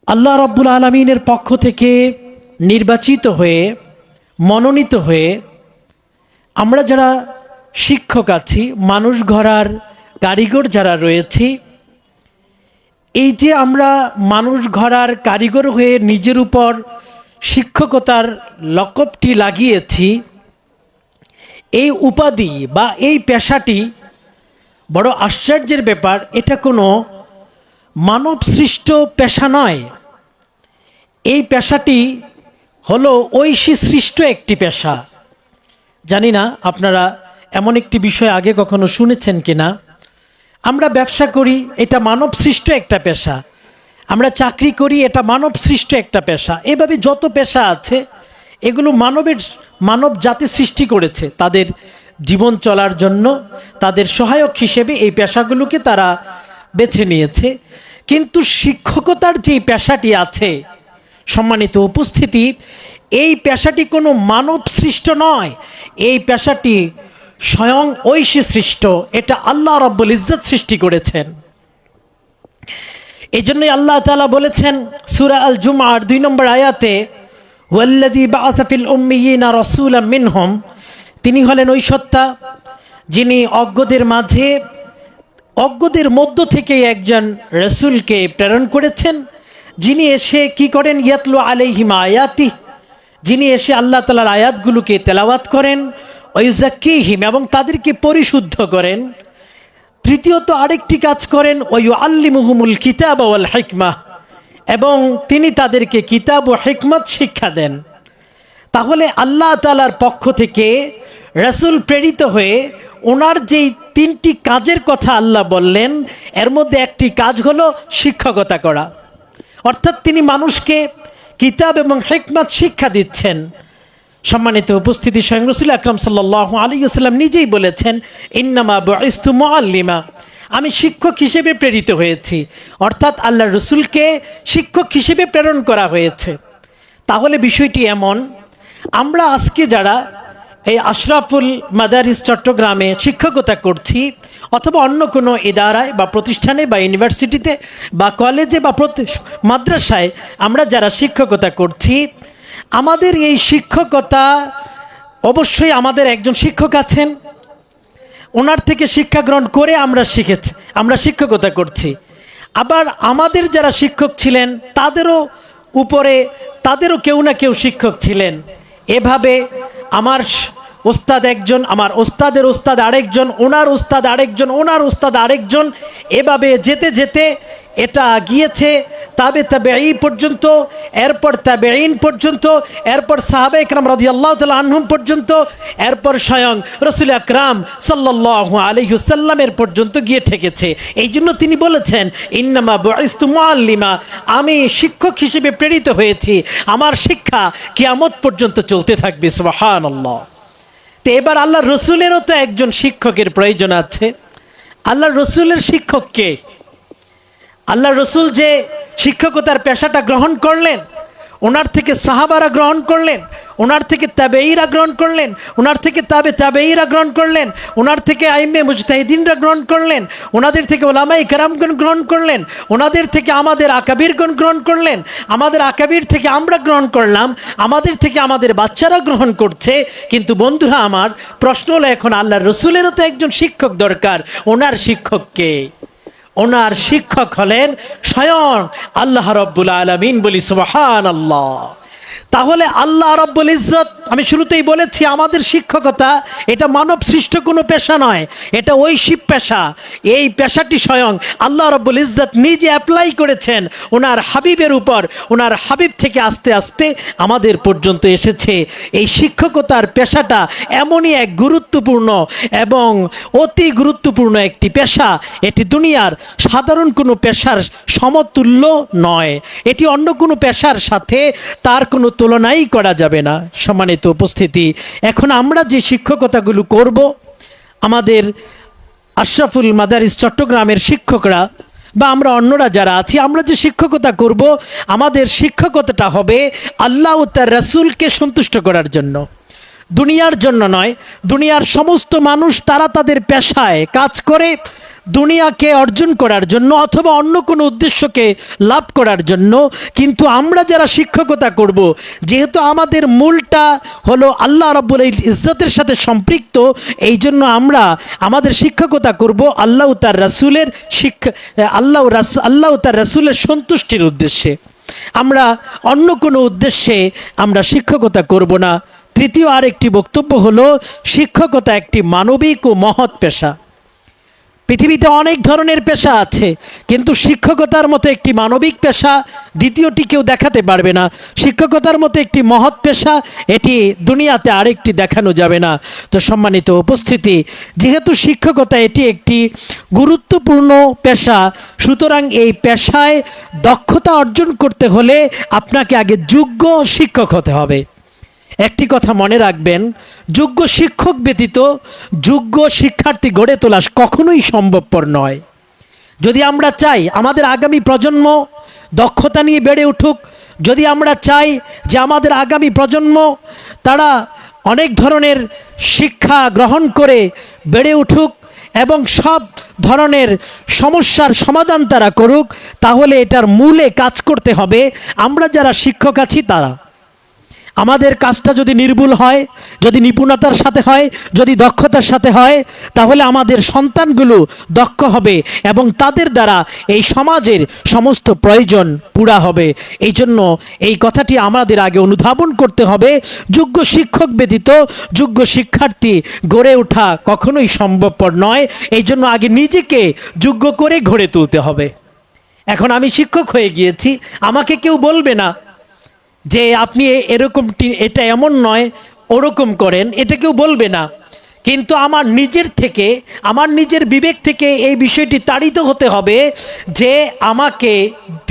আল্লাহ রাব্বুল আলামিনের পক্ষ থেকে নির্বাচিত হয়ে মনোনীত হয়ে আমরা যারা শিক্ষক আছি, মানুষ গড়ার কারিগর যারা রয়েছি, এই যে আমরা মানুষ গড়ার কারিগর হয়ে নিজের উপর শিক্ষকতার লকবটি লাগিয়েছি, এই উপাধি বা এই পেশাটি বড় আশ্চর্যের ব্যাপার। এটা কোনো মানব সৃষ্ট পেশা নয়। এই পেশাটি হলো ঐশী সৃষ্ট একটি পেশা। জানি না আপনারা এমন একটি বিষয় আগে কখনো শুনেছেন কিনা। আমরা ব্যবসা করি, এটা মানব সৃষ্ট একটা পেশা। আমরা চাকরি করি, এটা মানব সৃষ্ট একটা পেশা। এভাবে যত পেশা আছে এগুলো মানব জাতি সৃষ্টি করেছে তাদের জীবন চলার জন্য। তাদের সহায়ক হিসেবে এই পেশাগুলোকে তারা বেছে নিয়েছে। কিন্তু শিক্ষকতার যে পেশাটি আছে, সম্মানিত উপস্থিতি, এই পেশাটি কোনো মানব সৃষ্ট নয়। এই পেশাটি স্বয়ং ঐশী সৃষ্ট। এটা আল্লাহ রাব্বুল ইজ্জত সৃষ্টি করেছেন। এই জন্যই আল্লাহ তাআলা বলেছেন সূরা আল জুমআর 2 নম্বর আয়াতে, ওয়াল্লাযী বাআসা ফিল উম্মিয়িনা রাসূলাম মিনহুম, তিনি হলেন ওই সত্তা যিনি অজ্ঞদের মধ্য থেকে একজন রাসূলকে প্রেরণ করেছেন, যিনি এসে কি করেন, ইয়াতলু আলাইহিম আয়াতি, যিনি এসে আল্লাহ তাআলার আয়াতগুলোকে তেলাওয়াত করেন, ওয়ায়ুযাক্কিহিম, এবং তাদেরকে পরিশুদ্ধ করেন। তৃতীয়ত আরেকটি কাজ করেন, ওয়ায়ুআল্লিমুহুমুল কিতাব ওয়াল হিকমাহ, এবং তিনি তাদেরকে কিতাব ও হিকমত শিক্ষা দেন। তাহলে আল্লাহ তাআলার পক্ষ থেকে রাসূল প্রেরিত হয়ে ওনার যেই 3টি কাজের কথা আল্লাহ বললেন, এর মধ্যে একটি কাজ হলো শিক্ষকতা করা। অর্থাৎ তিনি মানুষকে কিতাব এবং হিকমত শিক্ষা দিচ্ছেন। সম্মানিত উপস্থিতি, স্বয়ং রাসূল আকরাম সাল্লাল্লাহু আলাইহি ওয়াসাল্লাম নিজেই বলেছেন, ইন্নামা বুইসতু মুআল্লিমা, আমি শিক্ষক হিসেবে প্রেরিত হয়েছি। অর্থাৎ আল্লাহ রসুলকে শিক্ষক হিসেবে প্রেরণ করা হয়েছে। তাহলে বিষয়টি এমন, আমরা আজকে যারা এই আশরাফুল মাদারিস চট্টগ্রামে শিক্ষকতা করছি, অথবা অন্য কোনো ইদারায় বা প্রতিষ্ঠানে বা ইউনিভার্সিটিতে বা কলেজে বা মাদ্রাসায় আমরা যারা শিক্ষকতা করছি, আমাদের এই শিক্ষকতা, অবশ্যই আমাদের একজন শিক্ষক আছেন, ওনার থেকে শিক্ষা গ্রহণ করে আমরা শিক্ষকতা করছি। আবার আমাদের যারা শিক্ষক ছিলেন তাদেরও কেউ না কেউ শিক্ষক ছিলেন। এভাবে আমার ওস্তাদ একজন, আমার ওস্তাদের ওস্তাদ আরেকজন, ওনার ওস্তাদ আরেকজন, ওনার ওস্তাদ আরেকজন, এভাবে যেতে যেতে এটা গিয়েছে তাবেঈ পর্যন্ত, এরপর তাবেঈন পর্যন্ত, এরপর সাহাবা ইকরাম রাদিয়াল্লাহু তাআলা আনহুম পর্যন্ত, এরপর স্বয়ং রাসূল আকরাম সাল্লাল্লাহু আলাইহি ওয়াসাল্লামের পর্যন্ত গিয়ে ঠেকেছে। এই জন্য তিনি বলেছেন, ইন্নামা বুইসতু মুআল্লিমা, আমি শিক্ষক হিসেবে প্রেরিত হয়েছি, আমার শিক্ষা কিয়ামত পর্যন্ত চলতে থাকবে। সুবহানাল্লাহ। তো এবার আল্লাহ রসুলেরও তো একজন শিক্ষকের প্রয়োজন আছে। আল্লাহ রসুলের শিক্ষক কে? আল্লাহ রসুল যে শিক্ষকতার পেশাটা গ্রহণ করলেন, ওনার থেকে সাহাবারা গ্রহণ করলেন, ওনার থেকে তাবেঈরা গ্রহণ করলেন, ওনার থেকে তাবেঈরা গ্রহণ করলেন, ওনার থেকে আইম্মে মুজতাহিদিনরা গ্রহণ করলেন, ওনাদের থেকে ওলামায়ে কেরামগণ গ্রহণ করলেন, ওনাদের থেকে আমাদের আকাবিরগণ গ্রহণ করলেন, আমাদের আকাবির থেকে আমরা গ্রহণ করলাম, আমাদের থেকে আমাদের বাচ্চারা গ্রহণ করছে। কিন্তু বন্ধুরা আমার, প্রশ্ন হলো এখন আল্লাহ রসুলেরও তো একজন শিক্ষক দরকার। ওনার শিক্ষক কে? ওনার শিক্ষক হলেন স্বয়ং আল্লাহ রাব্বুল আলামিন। বলি সুবহানাল্লাহ। তাহলে আল্লাহ রাব্বুল ইজ্জত, আমি শুরুতেই বলেছি, আমাদের শিক্ষকতা এটা মানব সৃষ্ট কোনো পেশা নয়, এটা ঐশী পেশা। এই পেশাটি স্বয়ং আল্লাহ রাব্বুল ইজ্জত নিজে অ্যাপ্লাই করেছেন ওনার হাবিবের উপর। ওনার হাবিব থেকে আস্তে আস্তে আমাদের পর্যন্ত এসেছে। এই শিক্ষকতার পেশাটা এমনই এক গুরুত্বপূর্ণ এবং অতি গুরুত্বপূর্ণ একটি পেশা, এটি দুনিয়ার সাধারণ কোনো পেশার সমতুল্য নয়। এটি অন্য কোনো পেশার সাথে তার কোনো তুলনাই করা যাবে না। সম্মানিত উপস্থিতি, এখন আমরা যে শিক্ষকতাগুলো করব, আমাদের আশরাফুল মাদারিস চট্টগ্রামের শিক্ষকরা বা আমরা অন্যরা যারা আছি, আমরা যে শিক্ষকতা করব, আমাদের শিক্ষকতাটা হবে আল্লাহ ও তার রাসূলকে সন্তুষ্ট করার জন্য। দুনিয়ার জন্য নয়, দুনিয়ার সমস্ত মানুষ তারা তাদের পেশায় কাজ করে দুনিয়াকে অর্জন করার জন্য অথবা অন্য কোনো উদ্দেশ্যকে লাভ করার জন্য। কিন্তু আমরা যারা শিক্ষকতা করব, যেহেতু আমাদের মূলটা হলো আল্লাহ রাব্বুল ইজ্জতের সাথে সম্পৃক্ত, এই জন্য আমরা আমাদের শিক্ষকতা করব আল্লাহ তার রাসূলের আল্লাহ তার রাসূলের সন্তুষ্টির উদ্দেশ্যে। আমরা অন্য কোনো উদ্দেশ্যে আমরা শিক্ষকতা করব না। তৃতীয় আরেকটি বক্তব্য হলো, শিক্ষকতা একটি মানবিক ও মহৎ পেশা। পৃথিবীতে অনেক ধরনের পেশা আছে, কিন্তু শিক্ষকতার মতো একটি মানবিক পেশা দ্বিতীয়টি কেউ দেখাতে পারবে না। শিক্ষকতার মতো একটি মহৎ পেশা, এটি দুনিয়াতে আরেকটি দেখানো যাবে না। তো সম্মানিত উপস্থিতি, যেহেতু শিক্ষকতা এটি একটি গুরুত্বপূর্ণ পেশা, সুতরাং এই পেশায় দক্ষতা অর্জন করতে হলে আপনাকে আগে যোগ্য শিক্ষক হতে হবে। একটি কথা মনে রাখবেন, যোগ্য শিক্ষক ব্যতীত যোগ্য শিক্ষার্থী গড়ে তোলা কখনোই সম্ভবপর নয়। যদি আমরা চাই আমাদের আগামী প্রজন্ম দক্ষতা নিয়ে বেড়ে উঠুক, যদি আমরা চাই যে আমাদের আগামী প্রজন্ম তারা অনেক ধরনের শিক্ষা গ্রহণ করে বেড়ে উঠুক এবং সব ধরনের সমস্যার সমাধান তারা করুক, তাহলে এটার মূলে কাজ করতে হবে আমরা যারা শিক্ষক আছি তারা। আমাদের কাজটা যদি নির্ভুল হয়, যদি নিপুণতার সাথে হয়, যদি দক্ষতার সাথে হয়, তাহলে আমাদের সন্তানগুলো দক্ষ হবে এবং তাদের দ্বারা এই সমাজের সমস্ত প্রয়োজন পুরা হবে। এই জন্য এই কথাটি আমাদের আগে অনুধাবন করতে হবে, যোগ্য শিক্ষক ব্যতীত যোগ্য শিক্ষার্থী গড়ে ওঠা কখনোই সম্ভবপর নয়। এই জন্য আগে নিজেকে যোগ্য করে গড়ে তুলতে হবে। এখন আমি শিক্ষক হয়ে গিয়েছি, আমাকে কেউ বলবে না যে আপনি এরকমটি, এটা এমন নয় ওরকম করেন, এটা কেউ বলবে না। কিন্তু আমার নিজের থেকে, আমার নিজের বিবেক থেকে এই বিষয়টি তাড়িত হতে হবে যে আমাকে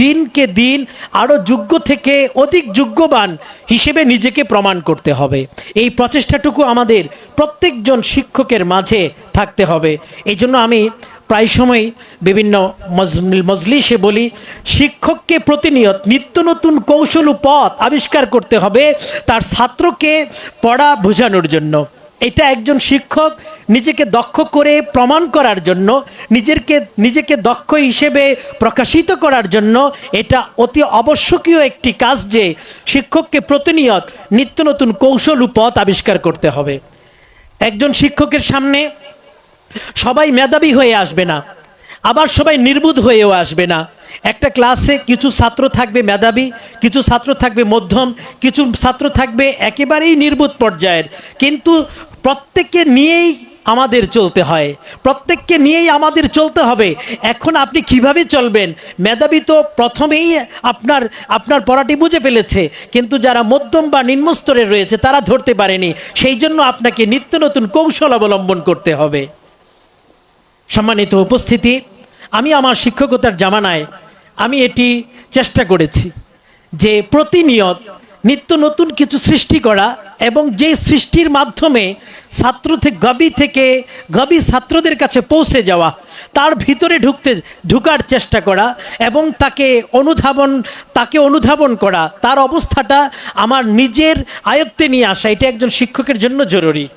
দিনকে দিন আরও যোগ্য থেকে অধিক যোগ্যবান হিসেবে নিজেকে প্রমাণ করতে হবে। এই প্রচেষ্টাটুকু আমাদের প্রত্যেকজন শিক্ষকের মাঝে থাকতে হবে। এই জন্য আমি প্রায় সময় বিভিন্ন মজলিসে বলি, শিক্ষককে প্রতিনিয়ত নিত্য নতুন কৌশল ও পথ আবিষ্কার করতে হবে তার ছাত্রকে পড়া বোঝানোর জন্য। এটা একজন শিক্ষক নিজেকে দক্ষ করে প্রমাণ করার জন্য, নিজেকে দক্ষ হিসেবে প্রকাশিত করার জন্য এটা অতি আবশ্যকীয় একটি কাজ যে শিক্ষককে প্রতিনিয়ত নিত্য নতুন কৌশল ও পথ আবিষ্কার করতে হবে। একজন শিক্ষকের সামনে সবাই মেধাবী হয়ে আসবে না, আবার সবাই নির্বুধ হয়েও আসবে না। একটা ক্লাসে কিছু ছাত্র থাকবে মেধাবী, কিছু ছাত্র থাকবে মধ্যম, কিছু ছাত্র থাকবে একেবারেই নির্বুধ পর্যায়ের। কিন্তু প্রত্যেককে নিয়েই আমাদের চলতে হয়, প্রত্যেককে নিয়েই আমাদের চলতে হবে। এখন আপনি কিভাবে চলবেন? মেধাবী তো প্রথমেই আপনার পড়াটি বুঝে ফেলেছে, কিন্তু যারা মধ্যম বা নিম্ন স্তরে রয়েছে তারা ধরতে পারেনি। সেই জন্য আপনাকে নিত্য নতুন কৌশল অবলম্বন করতে হবে। সম্মানিত উপস্থিতি, আমি আমার শিক্ষকতার জামানায় আমি এটি চেষ্টা করেছি যে প্রতিনিয়ত নিত্য নতুন কিছু সৃষ্টি করা এবং যে সৃষ্টির মাধ্যমে ছাত্র থেকে গভীর ছাত্রদের কাছে পৌঁছে যাওয়া, তার ভিতরে ঢুকার চেষ্টা করা এবং তাকে অনুধাবন করা, তার অবস্থাটা আমার নিজের আয়ত্তে নিয়ে আসা, এটা একজন শিক্ষকের জন্য জরুরি।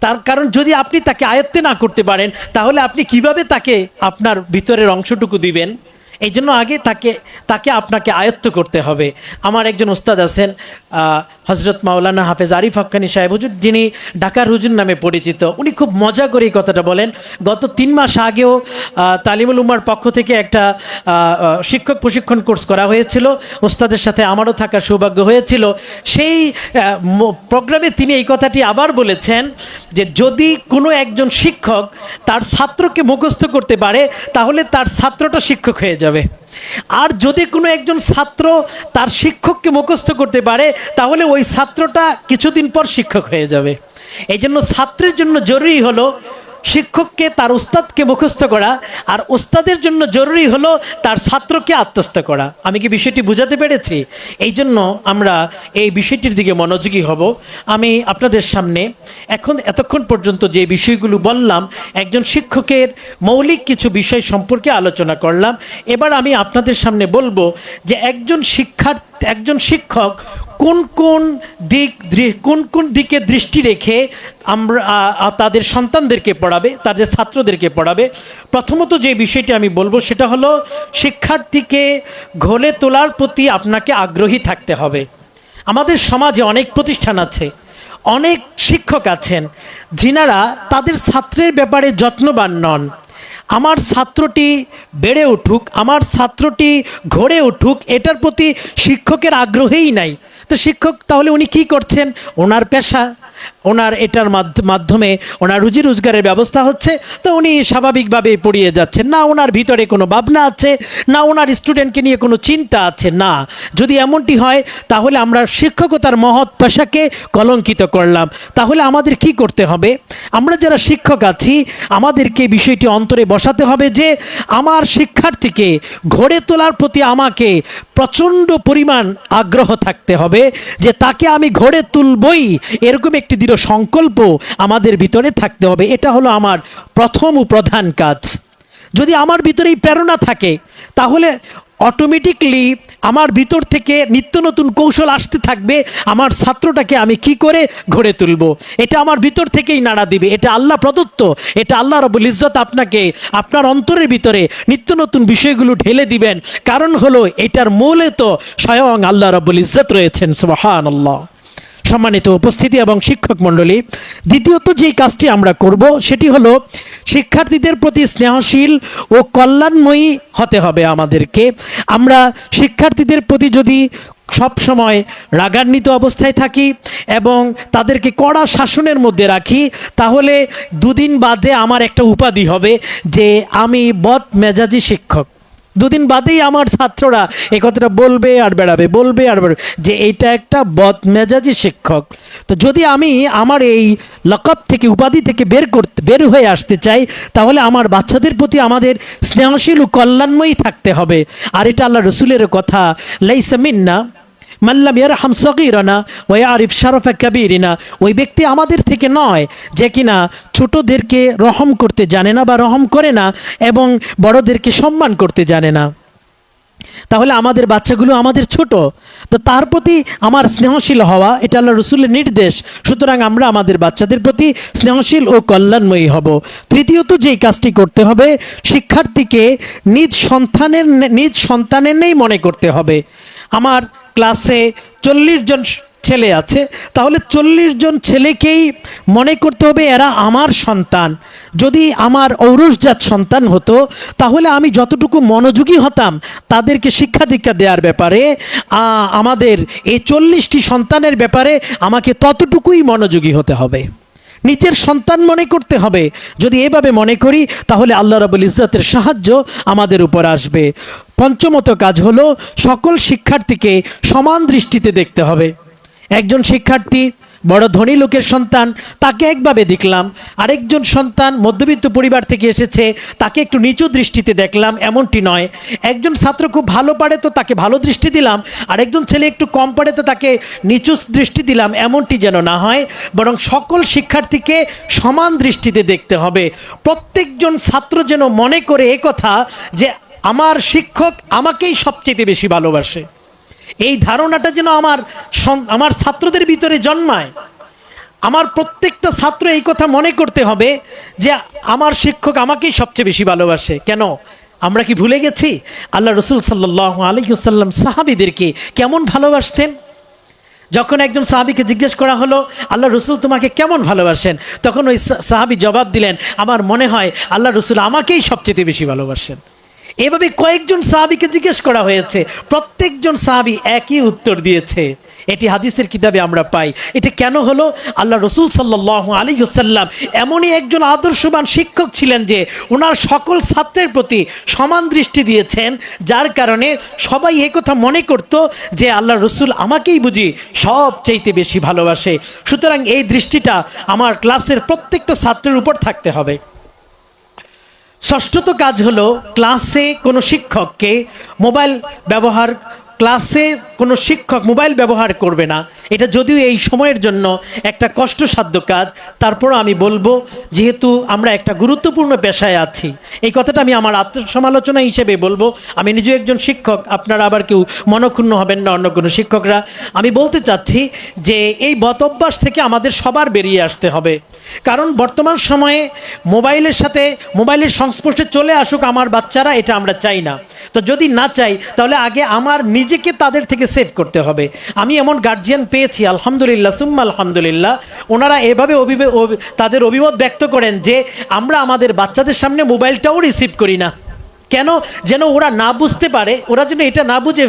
তার কারণ যদি আপনি তাকে আয়ত্তে না করতে পারেন তাহলে আপনি কিভাবে তাকে আপনার ভিতরের অংশটুকু দিবেন? এই জন্য আগে তাকে আপনাকে আয়ত্ত করতে হবে। আমার একজন ওস্তাদ আছেন হজরত মাওলানা হাফেজ আরিফ হাক্কানি সাহেব হুজুর, যিনি ঢাকার হুজুর নামে পরিচিত। উনি খুব মজা করে এই কথাটা বলেন। গত 3 মাস আগেও তালিমুল উম্মার পক্ষ থেকে একটা শিক্ষক প্রশিক্ষণ কোর্স করা হয়েছিল, ওস্তাদের সাথে আমারও থাকার সৌভাগ্য হয়েছিল। সেই প্রোগ্রামে তিনি এই কথাটি আবার বলেছেন যে যদি কোনো একজন শিক্ষক তার ছাত্রকে মুখস্থ করতে পারে তাহলে তার ছাত্রটা শিক্ষক হয়ে যাবে, আর যদি কোনো একজন ছাত্র তার শিক্ষককে মুখস্থ করতে পারে তাহলে ওই ছাত্রটা কিছুদিন পর শিক্ষক হয়ে যাবে। এই জন্য ছাত্রের জন্য জরুরি হলো শিক্ষককে, তার উস্তাদকে মুখস্থ করা, আর উস্তাদের জন্য জরুরি হলো তার ছাত্রকে আত্মস্থ করা। আমি কি বিষয়টি বুঝাতে পেরেছি? এই জন্য আমরা এই বিষয়টির দিকে মনোযোগী হব। আমি আপনাদের সামনে এতক্ষণ পর্যন্ত যে বিষয়গুলো বললাম, একজন শিক্ষকের মৌলিক কিছু বিষয় সম্পর্কে আলোচনা করলাম। এবার আমি আপনাদের সামনে বলবো যে একজন শিক্ষক কোন কোন কোন কোন দিকে দৃষ্টি রেখে আমরা তাদের সন্তানদেরকে পড়াবে, তাদের ছাত্রদেরকে পড়াবে। প্রথমত যে বিষয়টি আমি বলবো সেটা হলো শিক্ষার্থীকে গড়ে তোলার প্রতি আপনাকে আগ্রহী থাকতে হবে। আমাদের সমাজে অনেক প্রতিষ্ঠান আছে, অনেক শিক্ষক আছেন যিনারা তাদের ছাত্রের ব্যাপারে যত্নবান নন। আমার ছাত্রটি বেড়ে উঠুক, আমার ছাত্রটি গড়ে উঠুক, এটার প্রতি শিক্ষকের আগ্রহই নাই। তো শিক্ষক তাহলে উনি কি করছেন? ওনার পেশা, ওনার এটার মাধ্যমে ওনার রুজি রোজগারের ব্যবস্থা হচ্ছে, তো উনি স্বাভাবিকভাবে পড়িয়ে যাচ্ছেন না। ওনার ভিতরে কোনো ভাবনা আছে না, ওনার স্টুডেন্টকে নিয়ে কোনো চিন্তা আছে না। যদি এমনটি হয় তাহলে আমরা শিক্ষকতার মহৎ পেশাকে কলঙ্কিত করলাম। তাহলে আমাদের কি করতে হবে? আমরা যারা শিক্ষক আছি আমাদেরকে বিষয়টি অন্তরে বসাতে হবে যে আমার শিক্ষার্থীকে গড়ে তোলার প্রতি আমাকে প্রচণ্ড পরিমাণ আগ্রহ থাকতে হবে, যে তাকে আমি গড়ে তুলবই, এরকম একটি দৃঢ় সংকল্প আমাদের ভিতরে থাকতে হবে। এটা হলো আমার প্রথম ও প্রধান কাজ। যদি আমার ভিতরে এই প্রেরণা থাকে তাহলে অটোমেটিকলি আমার ভিতর থেকে নিত্য নতুন কৌশল আসতে থাকবে আমার ছাত্রটাকে আমি কি করে গড়ে তুলব। এটা আমার ভিতর থেকেই নাড়া দিবে। এটা আল্লাহ প্রদত্ত, এটা আল্লাহ রাব্বুল ইজ্জত আপনাকে আপনার অন্তরের ভিতরে নিত্য নতুন বিষয়গুলো ঢেলে দিবেন। কারণ হলো এটার মূলে তো স্বয়ং আল্লাহ রাব্বুল ইজ্জত রয়েছেন। সুবহানাল্লাহ। সম্মানিত উপস্থিতি এবং শিক্ষক মণ্ডলী, দ্বিতীয়ত যেই কাজটি আমরা করব সেটি হলো শিক্ষার্থীদের প্রতি স্নেহশীল ও কল্যাণময়ী হতে হবে আমাদেরকে। আমরা শিক্ষার্থীদের প্রতি যদি সব সময় রাগান্বিত অবস্থায় থাকি এবং তাদেরকে কড়া শাসনের মধ্যে রাখি, তাহলে দুদিন বাদে আমার একটা উপাধি হবে যে আমি বদ মেজাজি শিক্ষক। দুদিন বাদেই আমার ছাত্ররা এই কথাটা বলবে আর বেড়াবে, বলবে আর বেড়াবে যে এইটা একটা বদমেজাজি শিক্ষক। তো যদি আমি আমার এই লকব থেকে, উপাধি থেকে বের হয়ে আসতে চাই, তাহলে আমার বাচ্চাদের প্রতি আমাদের স্নেহশীল ও কল্যাণময়ী থাকতে হবে। আর এটা আল্লাহ রসুলের কথা, লাইসা মিন্না মাল্লাম ইয়ারহাম সগীরানা ওয়া ইয়ারিফ শারাফা কাবীরিনা। ওই ব্যক্তি আমাদের থেকে নয় যে কিনা ছোটদেরকে রহম করতে জানে না বা রহম করে না এবং বড়দেরকে সম্মান করতে জানে না। তাহলে আমাদের বাচ্চাগুলো আমাদের ছোট, তো তার প্রতি আমার স্নেহশীল হওয়া এটা আল্লাহ রসুলের নির্দেশ। সুতরাং আমরা আমাদের বাচ্চাদের প্রতি স্নেহশীল ও কল্যাণময়ী হব। তৃতীয়ত যেই কাজটি করতে হবে, শিক্ষার্থীকে নিজ সন্তানের নেই মনে করতে হবে। আমার ক্লাসে 40 জন ছেলে আছে, তাহলে 40 জন ছেলেকেই মনে করতে হবে এরা আমার সন্তান। যদি আমার ঔরসজাত সন্তান হতো তাহলে আমি যতটুকু মনোযোগী হতাম তাদেরকে শিক্ষা দীক্ষা দেওয়ার ব্যাপারে, আমাদের এই 40টি সন্তানের ব্যাপারে আমাকে ততটুকুই মনোযোগী হতে হবে, নিজের সন্তান মনে করতে হবে। যদি এভাবে মনে করি তাহলে আল্লাহ রাব্বুল ইজ্জতের সাহায্য আমাদের উপর আসবে। পঞ্চমত কাজ হলো সকল শিক্ষার্থীকে সমান দৃষ্টিতে দেখতে হবে। একজন শিক্ষার্থী বড় ধনী লোকের সন্তান, তাকে একভাবে দেখলাম, আরেকজন সন্তান মধ্যবিত্ত পরিবার থেকে এসেছে, তাকে একটু নিচু দৃষ্টিতে দেখলাম, এমনটি নয়। একজন ছাত্র খুব ভালো পারে তো তাকে ভালো দৃষ্টি দিলাম, আরেকজন ছেলে একটু কম পারে তো তাকে নিচু দৃষ্টি দিলাম, এমনটি যেন না হয়। বরং সকল শিক্ষার্থীকে সমান দৃষ্টিতে দেখতে হবে। প্রত্যেকজন ছাত্র যেন মনে করে একথা যে আমার শিক্ষক আমাকেই সবচেয়ে বেশি ভালোবাসে। এই ধারণাটা যেন আমার ছাত্রদের ভিতরে জন্মায়। আমার প্রত্যেকটা ছাত্র এই কথা মনে করতে হবে যে আমার শিক্ষক আমাকেই সবচেয়ে বেশি ভালোবাসে। কেন? আমরা কি ভুলে গেছি আল্লাহ রসুল সাল্লাল্লাহু আলাইহি ওয়াসাল্লাম সাহাবীদেরকে কেমন ভালোবাসতেন? যখন একজন সাহাবীকে জিজ্ঞেস করা হলো আল্লাহ রসুল তোমাকে কেমন ভালোবাসেন, তখন ওই সাহাবী জবাব দিলেন, আমার মনে হয় আল্লাহ রসুল আমাকেই সবচেয়ে বেশি ভালোবাসেন। এভাবে কয়েকজন সাহাবীকে জিজ্ঞেস করা হয়েছে, প্রত্যেকজন সাহাবী একই উত্তর দিয়েছে। এটি হাদিসের কিতাবে আমরা পাই। এটা কেন হলো? আল্লাহ রসুল সাল্লাল্লাহু আলাইহি ওয়াসাল্লাম এমনই একজন আদর্শবান শিক্ষক ছিলেন যে ওনার সকল ছাত্রের প্রতি সমান দৃষ্টি দিয়েছেন, যার কারণে সবাই একথা মনে করত যে আল্লাহ রসুল আমাকেই বুঝি সবচাইতে বেশি ভালোবাসে। সুতরাং এই দৃষ্টিটা আমার ক্লাসের প্রত্যেকটা ছাত্রের উপর থাকতে হবে। ষষ্ঠত কাজ হলো ক্লাসে কোনো শিক্ষককে মোবাইল ব্যবহার ক্লাসে কোনো শিক্ষক মোবাইল ব্যবহার করবে না, এটা যদিও এই সময়ের জন্য একটা কষ্টসাধ্য কাজ, তারপরও আমি বলবো যেহেতু আমরা একটা গুরুত্বপূর্ণ পেশায় আছি, এই কথাটা আমি আমার আত্মসমালোচনা হিসেবে বলবো। আমি নিজে একজন শিক্ষক, আপনারা আবার কেউ মনক্ষুণ্ণ হবেন না অন্য কোনো শিক্ষকরা। আমি বলতে চাচ্ছি যে এই বদ অভ্যাস থেকে আমাদের সবার বেরিয়ে আসতে হবে, কারণ বর্তমান সময়ে মোবাইলের সাথে মোবাইলের সংস্পর্শে চলে আসুক আমার বাচ্চারা, এটা আমরা চাই না। তো যদি না চাই তাহলে আগে আমার নিজেকে তাদের থেকে সেভ করতে হবে। আমি এমন গার্জিয়ান পেয়েছি আলহামদুলিল্লাহ সুম্মা আলহামদুলিল্লাহ, ওনারা এভাবে তাদের অভিমত ব্যক্ত করেন যে আমরা আমাদের বাচ্চাদের সামনে মোবাইলটাও রিসিভ করি না। কেন? যেন ওরা না বুঝতে পারে, ওরা যেন এটা না বুঝে,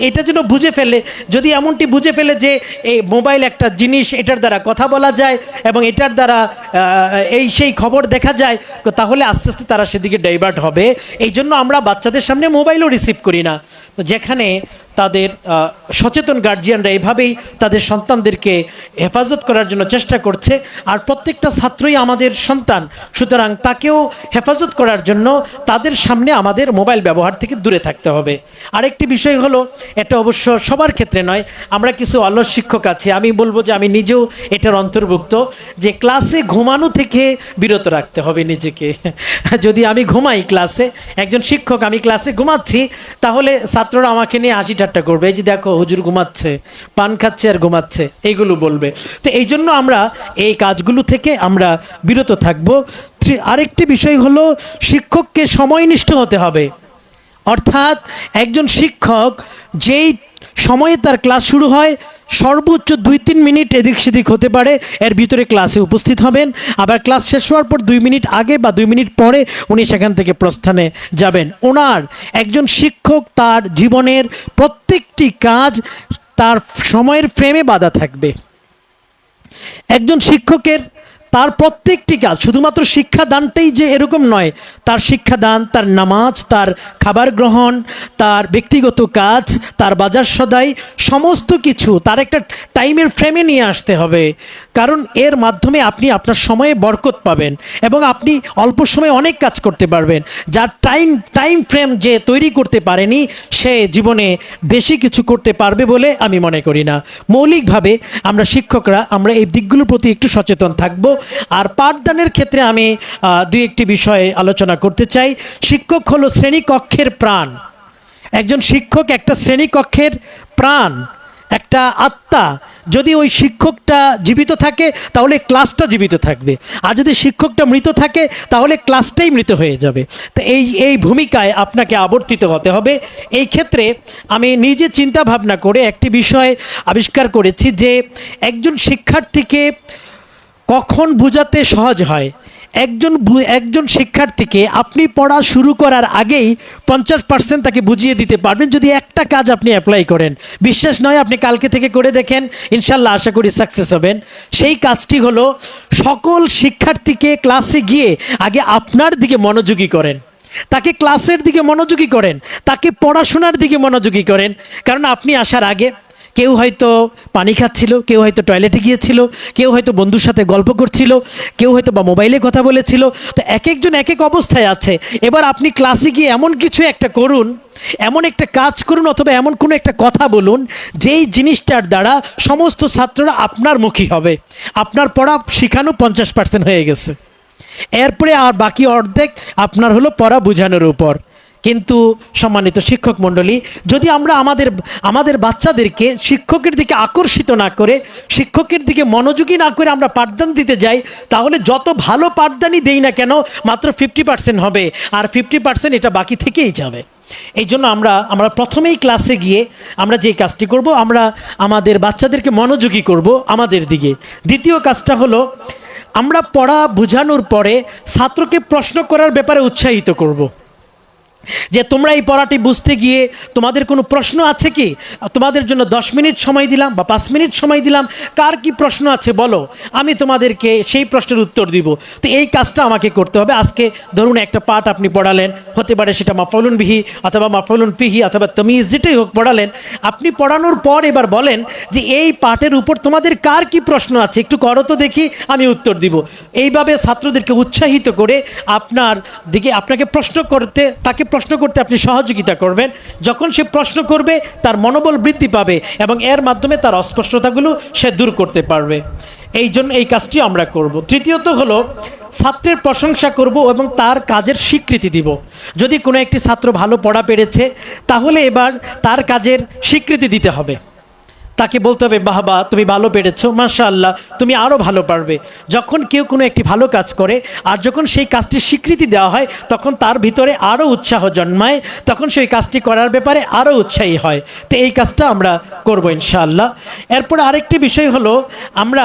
এটা যেন বুঝে ফেলে, যদি এমনটি বুঝে ফেলে যে এই মোবাইল একটা জিনিস, এটার দ্বারা কথা বলা যায় এবং এটার দ্বারা এই সেই খবর দেখা যায়, তাহলে আস্তে আস্তে তারা সেদিকে ডাইভার্ট হবে। এই জন্য আমরা বাচ্চাদের সামনে মোবাইলও রিসিভ করি না। তো যেখানে তাদের সচেতন গার্জিয়ানরা এভাবেই তাদের সন্তানদেরকে হেফাজত করার জন্য চেষ্টা করছে, আর প্রত্যেকটা ছাত্রই আমাদের সন্তান, সুতরাং তাকেও হেফাজত করার জন্য তাদের সামনে আমাদের মোবাইল ব্যবহার থেকে দূরে থাকতে হবে। আরেকটি বিষয় হলো, এটা অবশ্য সবার ক্ষেত্রে নয়, আমরা কিছু অলস শিক্ষক আছি, আমি বলবো যে আমি নিজেও এটার অন্তর্ভুক্ত, যে ক্লাসে ঘুমানো থেকে বিরত রাখতে হবে নিজেকে। যদি আমি ঘুমাই ক্লাসে, একজন শিক্ষক, আমি ক্লাসে ঘুমাচ্ছি, তাহলে ছাত্ররা আমাকে নিয়ে হাসি ঠাট্টা করবে, এই যে দেখো হুজুর ঘুমাচ্ছে, পান খাচ্ছে আর ঘুমাচ্ছে, এইগুলো বলবে। তো এই জন্য আমরা এই কাজগুলো থেকে আমরা বিরত থাকব। আরেকটি বিষয় হলো, শিক্ষককে সময়নিষ্ঠ হতে হবে। অর্থাৎ একজন শিক্ষক যেই সময়ে তার ক্লাস শুরু হয়, সর্বোচ্চ 2-3 মিনিট এদিক সেদিক হতে পারে, এর ভিতরে ক্লাসে উপস্থিত হবেন। আবার ক্লাস শেষ হওয়ার পর 2 মিনিট আগে বা 2 মিনিট পরে উনি সেখান থেকে প্রস্থানে যাবেন। ওনার একজন শিক্ষক তার জীবনের প্রত্যেকটি কাজ তার সময়ের ফ্রেমে বাঁধা থাকবে। একজন শিক্ষকের তার প্রত্যেকটি কাজ, শুধুমাত্র শিক্ষাদানটাই যে এরকম নয়, তার শিক্ষাদান, তার নামাজ, তার খাবার গ্রহণ, তার ব্যক্তিগত কাজ, তার বাজার সদাই, সমস্ত কিছু তার একটা টাইমের ফ্রেমে নিয়ে আসতে হবে। কারণ এর মাধ্যমে আপনি আপনার সময়ে বরকত পাবেন এবং আপনি অল্প সময়ে অনেক কাজ করতে পারবেন। যার টাইম ফ্রেম যে তৈরি করতে পারেনি, সে জীবনে বেশি কিছু করতে পারবে বলে আমি মনে করি না। মৌলিকভাবে আমরা শিক্ষকরা আমরা এই দিকগুলোর প্রতি একটু সচেতন থাকব। আর পাঠদানের ক্ষেত্রে আমি 2-1টি বিষয়ে আলোচনা করতে চাই। শিক্ষক হলো শ্রেণীকক্ষের প্রাণ। একজন শিক্ষক একটা শ্রেণীকক্ষের প্রাণ, একটা আত্মা। যদি ওই শিক্ষকটা জীবিত থাকে তাহলে ক্লাসটা জীবিত থাকবে, আর যদি শিক্ষকটা মৃত থাকে তাহলে ক্লাসটাই মৃত হয়ে যাবে। তো এই ভূমিকায় আপনাকে আবর্তিত হতে হবে। এই ক্ষেত্রে আমি নিজে চিন্তা ভাবনা করে একটি বিষয় আবিষ্কার করেছি যে একজন শিক্ষার্থীকে কখন বোঝাতে সহজ হয়। একজন শিক্ষার্থীকে আপনি পড়া শুরু করার আগেই 50% তাকে বুঝিয়ে দিতে পারবেন যদি একটা কাজ আপনি অ্যাপ্লাই করেন। বিশ্বাস নয়, আপনি কালকে থেকে করে দেখেন, ইনশাল্লাহ আশা করি সাকসেস হবেন। সেই কাজটি হলো, সকল শিক্ষার্থীকে ক্লাসে গিয়ে আগে আপনার দিকে মনোযোগী করেন, তাকে ক্লাসের দিকে মনোযোগী করেন, তাকে পড়াশোনার দিকে মনোযোগী করেন। কারণ আপনি আসার আগে কেউ হয়তো পানি খাচ্ছিল, কেউ হয়তো টয়লেটে গিয়েছিল, কেউ হয়তো বন্ধুর সাথে গল্প করছিল, কেউ হয়তো বা মোবাইলে কথা বলেছিল। তো এক একজন এক এক অবস্থায় আছে। এবার আপনি ক্লাসে গিয়ে এমন কিছু একটা করুন, এমন একটা কাজ করুন, অথবা এমন কোনো একটা কথা বলুন যেই জিনিসটার দ্বারা সমস্ত ছাত্ররা আপনার মুখী হবে। আপনার পড়া শেখানো 50% হয়ে গেছে, এরপরে আর বাকি অর্ধেক আপনার হলো পড়া বোঝানোর উপর। কিন্তু সম্মানিত শিক্ষক মণ্ডলী, যদি আমরা আমাদের বাচ্চাদেরকে শিক্ষকের দিকে আকর্ষিত না করে, শিক্ষকের দিকে মনোযোগী না করে আমরা পাঠদান দিতে যাই, তাহলে যত ভালো পাঠদানই দেই না কেন মাত্র 50% হবে, আর 50% এটা বাকি থেকেই যাবে। এই জন্য আমরা প্রথমেই ক্লাসে গিয়ে আমরা যে কাজটি করব, আমরা আমাদের বাচ্চাদেরকে মনোযোগী করব আমাদের দিকে। দ্বিতীয় কাজটা হলো, আমরা পড়া বোঝানোর পরে ছাত্রকে প্রশ্ন করার ব্যাপারে উৎসাহিত করব। যে তোমরা এই পড়াটি বুঝতে গিয়ে তোমাদের কোনো প্রশ্ন আছে কি? তোমাদের জন্য 10 মিনিট সময় দিলাম বা 5 মিনিট সময় দিলাম, কার কি প্রশ্ন আছে বলো, আমি তোমাদেরকে সেই প্রশ্নের উত্তর দিব। তো এই কাজটা আমাকে করতে হবে। আজকে ধরুন একটা পাঠ আপনি পড়ালেন, হতে পারে সেটা মাফউলুন বিহি অথবা মাফউলুন ফিহি অথবা তামিজ, যেটাই হোক পড়ালেন। আপনি পড়ানোর পর এবার বলেন যে এই পাঠের উপর তোমাদের কার কি প্রশ্ন আছে, একটু করো তো দেখি, আমি উত্তর দিব। এইভাবে ছাত্রদেরকে উৎসাহিত করে আপনার দিকে আপনাকে প্রশ্ন করতে, তাকে প্রশ্ন করতে আপনি সহযোগিতা করবেন। যখন সে প্রশ্ন করবে তার মনোবল বৃদ্ধি পাবে এবং এর মাধ্যমে তার অস্পষ্টতাগুলো সে দূর করতে পারবে। এই জন্য এই কাজটি আমরা করব। তৃতীয়ত হলো ছাত্রের প্রশংসা করব এবং তার কাজের স্বীকৃতি দিব। যদি কোনো একটি ছাত্র ভালো পড়া পেরেছে তাহলে এবার তার কাজের স্বীকৃতি দিতে হবে। তাকে বলতে হবে, বাবা তুমি ভালো পেরেছো, মাশাআল্লাহ তুমি আরও ভালো পারবে। যখন কেউ কোনো একটি ভালো কাজ করে আর যখন সেই কাজটির স্বীকৃতি দেওয়া হয় তখন তার ভিতরে আরও উৎসাহ জন্মায়, তখন সেই কাজটি করার ব্যাপারে আরও উৎসাহী হয়। তো এই কাজটা আমরা করব ইনশাআল্লাহ। এরপর আরেকটি বিষয় হলো আমরা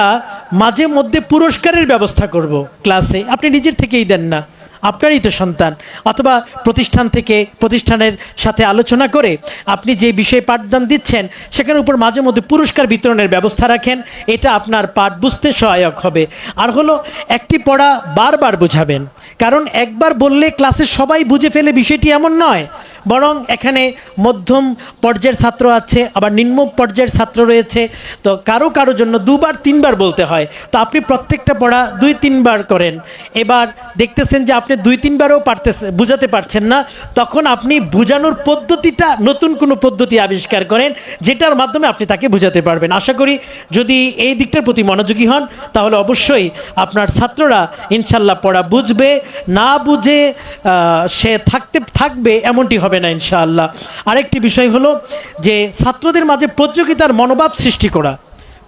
মাঝে মধ্যে পুরস্কারের ব্যবস্থা করব ক্লাসে। আপনি নিজের থেকেই দেন না, আপনারই তো সন্তান, অথবা প্রতিষ্ঠান থেকে প্রতিষ্ঠানের সাথে আলোচনা করে আপনি যে বিষয়ে পাঠদান দিচ্ছেন সেখানের উপর মাঝে মধ্যে পুরস্কার বিতরণের ব্যবস্থা রাখেন। এটা আপনার পাঠ বুঝতে সহায়ক হবে। আর হলো একটি পড়া বারবার বোঝাবেন, কারণ একবার বললে ক্লাসে সবাই বুঝে ফেলে বিষয়টি এমন নয়, বরং এখানে মধ্যম পর্যায়ের ছাত্র আছে, আবার নিম্ন পর্যায়ের ছাত্র রয়েছে। তো কারো কারো জন্য দুবার তিনবার বলতে হয়। তো আপনি প্রত্যেকটা পড়া 2-3 বার করেন। এবার দেখতেছেন যে আপনি 2-3 বারও বুঝাতে পারছেন না, তখন আপনি বুঝানোর পদ্ধতিটা নতুন কোনো পদ্ধতি আবিষ্কার করেন যেটার মাধ্যমে আপনি তাকে বুঝাতে পারবেন। আশা করি যদি এই দিকটার প্রতি মনোযোগী হন তাহলে অবশ্যই আপনার ছাত্ররা ইনশাল্লাহ পড়া বুঝবে। না বুঝে সে থাকবে এমনটি হবে না ইনশাআল্লাহ। আরেকটি বিষয় হলো যে ছাত্রদের মাঝে প্রতিযোগিতার মনোভাব সৃষ্টি করা।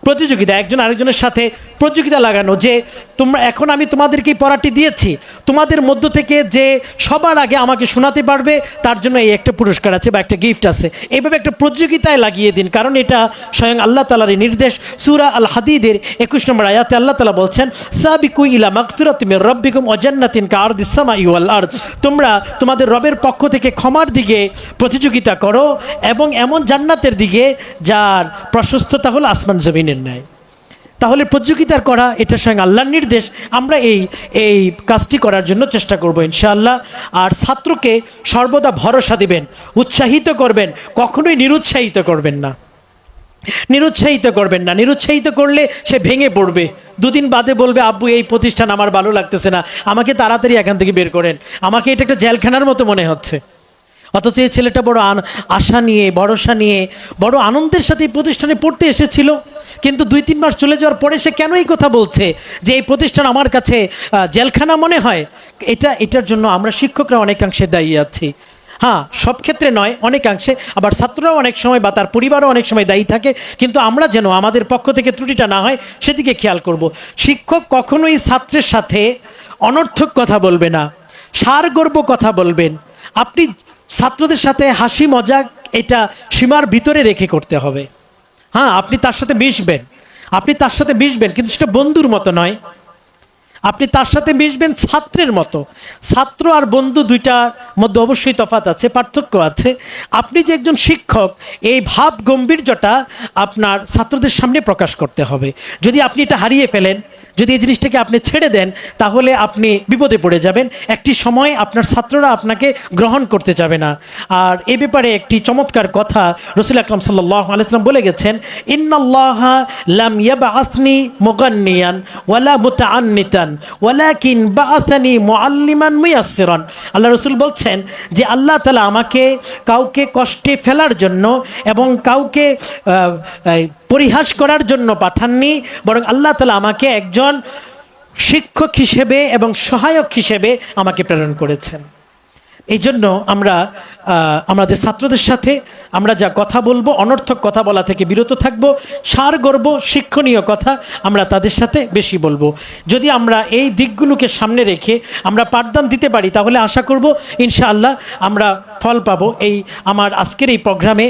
প্রতিযোগিতা, একজন আরেকজনের সাথে প্রতিযোগিতা লাগানো, যে তোমরা এখন আমি তোমাদেরকে পড়াটি দিয়েছি, তোমাদের মধ্য থেকে যে সবার আগে আমাকে শোনাতে পারবে তার জন্য এই একটা পুরস্কার আছে বা একটা গিফট আছে। এইভাবে একটা প্রতিযোগিতায় লাগিয়ে দিন, কারণ এটা স্বয়ং আল্লাহ তাআলার নির্দেশ। সূরা আল হাদিদের 21 নম্বর আয়াতে আল্লাহ তাআলা বলছেন, সাবিকু ইলা মাগফিরাতিন মির রাব্বিকুম ওয়া জান্নাতিন কাআরদিস সামাই ওয়াল আরদ। তোমরা তোমাদের রবের পক্ষ থেকে ক্ষমার দিকে প্রতিযোগিতা করো এবং এমন জান্নাতের দিকে যার প্রশস্ততা হলো আসমান জমিনের ন্যায়। তাহলে প্রতিযোগিতার করা এটা স্বয়ং আল্লাহর নির্দেশ। আমরা এই কাজটি করার জন্য চেষ্টা করব ইনশাআল্লাহ। আর ছাত্রকে সর্বদা ভরসা দিবেন, উৎসাহিত করবেন, কখনোই নিরুৎসাহিত করবেন না। নিরুৎসাহিত করলে সে ভেঙে পড়বে। 2 দিন বাদে বলবে, আব্বু এই প্রতিষ্ঠান আমার ভালো লাগতেছে না, আমাকে তাড়াতাড়ি এখান থেকে বের করেন, আমাকে এটা একটা জেলখানার মতো মনে হচ্ছে। অথচ এই ছেলেটা বড় আশা নিয়ে, ভরসা নিয়ে, বড় আনন্দের সাথে এই প্রতিষ্ঠানে পড়তে এসেছিল, কিন্তু 2-3 মাস চলে যাওয়ার পরে সে কেন এই কথা বলছে যে এই প্রতিষ্ঠান আমার কাছে জেলখানা মনে হয়? এটার জন্য আমরা শিক্ষকরা অনেকাংশে দায়ী আছি। হ্যাঁ, সব ক্ষেত্রে নয়, অনেকাংশে। আবার ছাত্ররাও অনেক সময় বা তার পরিবারও অনেক সময় দায়ী থাকে, কিন্তু আমরা যেন আমাদের পক্ষ থেকে ত্রুটিটা না হয় সেদিকে খেয়াল করব। শিক্ষক কখনোই ছাত্রের সাথে অনর্থক কথা বলবে না, সারগর্ব কথা বলবেন। আপনি ছাত্রদের সাথে হাসি মজাক এটা সীমার ভিতরে রেখে করতে হবে। হ্যাঁ, আপনি তার সাথে মিশবেন, কিন্তু সেটা বন্ধুর মতো নয়। আপনি তার সাথে মিশবেন ছাত্রের মতো। ছাত্র আর বন্ধু দুইটার মধ্যে অবশ্যই তফাৎ আছে, পার্থক্য আছে। আপনি যে একজন শিক্ষক, এই ভাব গম্ভীর্যটা আপনার ছাত্রদের সামনে প্রকাশ করতে হবে। যদি আপনি এটা হারিয়ে ফেলেন, যদি এই জিনিসটাকে আপনি ছেড়ে দেন, তাহলে আপনি বিপদে পড়ে যাবেন। একটি সময় আপনার ছাত্ররা আপনাকে গ্রহণ করতে যাবে না। আর এ ব্যাপারে একটি চমৎকার কথা রাসূল আকরাম সাল্লাল্লাহু আলাইহি ওয়াসাল্লাম বলে গেছেন, ইন্নাল্লাহা লাম ইয়াবআসনি মুগান্নিয়ান ওয়ালা মুতাআন্নিতান ওয়ালাকিন বাআসানি মুআল্লিমান মুয়াসসিরান। আল্লাহ রাসূল বলছেন যে আল্লাহ তাআলা আমাকে কাউকে কষ্টে ফেলার জন্য এবং কাউকে পরিহাস করার জন্য পাঠাননি, বরং আল্লাহ তাআলা আমাকে একজন শিক্ষক হিসেবে এবং সহায়ক হিসেবে আমাকে প্রেরণ করেছেন। এই জন্য আমরা আমাদের ছাত্রদের সাথে আমরা যা কথা বলবো, অনর্থক কথা বলা থেকে বিরত থাকব। সারগর্ব শিক্ষণীয় কথা আমরা তাদের সাথে বেশি বলবো। যদি আমরা এই দিকগুলোকে সামনে রেখে আমরা পাঠদান দিতে পারি, তাহলে আশা করব ইনশাআল্লাহ আমরা ফল পাবো। এই আমার আজকের এই প্রোগ্রামে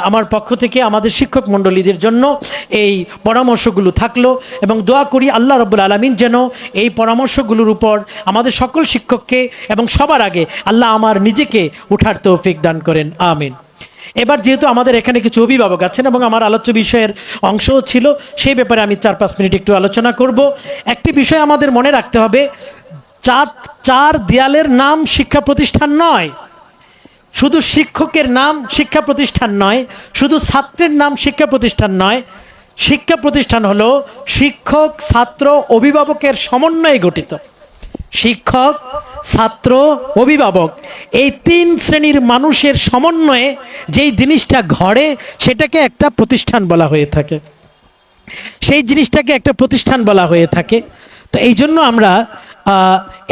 আমার পক্ষ থেকে আমাদের শিক্ষক মণ্ডলীদের জন্য এই পরামর্শগুলো থাকলো, এবং দোয়া করি আল্লাহ রাব্বুল আলামিন যেন এই পরামর্শগুলোর উপর আমাদের সকল শিক্ষককে এবং সবার আগে আল্লাহ আমার নিজেকে উঠার তৌফিক দান করেন, আমিন। এবার যেহেতু আমাদের এখানে কিছু অভিভাবক আছেন এবং আমার আলোচ্য বিষয়ের অংশও ছিল, সেই ব্যাপারে আমি 4-5 মিনিট একটু আলোচনা করব। একটি বিষয় আমাদের মনে রাখতে হবে, চার দেয়ালের নাম শিক্ষা প্রতিষ্ঠান নয়, শুধু শিক্ষকের নাম শিক্ষা প্রতিষ্ঠান নয়, শুধু ছাত্রের নাম শিক্ষা প্রতিষ্ঠান নয়। শিক্ষা প্রতিষ্ঠান হলো শিক্ষক, ছাত্র, অভিভাবকের সমন্বয়ে গঠিত। শিক্ষক, ছাত্র, অভিভাবক, এই তিন শ্রেণীর মানুষের সমন্বয়ে যেই জিনিসটা ঘটে সেটাকে একটা প্রতিষ্ঠান বলা হয়ে থাকে, সেই জিনিসটাকে একটা প্রতিষ্ঠান বলা হয়ে থাকে। তো এই জন্য আমরা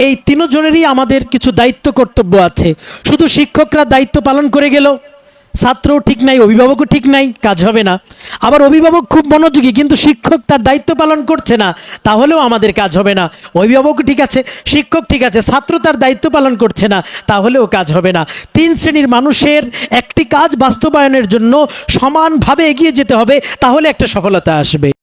এই তিনজনেরই আমাদের কিছু দায়িত্ব কর্তব্য আছে। শুধু শিক্ষকরা দায়িত্ব পালন করে গেল, ছাত্রও ঠিক নাই, অভিভাবকও ঠিক নাই, কাজ হবে না। আবার অভিভাবক খুব মনোযোগী কিন্তু শিক্ষক তার দায়িত্ব পালন করছে না, তাহলেও আমাদের কাজ হবে না। অভিভাবকও ঠিক আছে, শিক্ষক ঠিক আছে, ছাত্র তার দায়িত্ব পালন করছে না, তাহলেও কাজ হবে না। তিন শ্রেণীর মানুষের একটি কাজ বাস্তবায়নের জন্য সমানভাবে এগিয়ে যেতে হবে, তাহলে একটা সফলতা আসবে।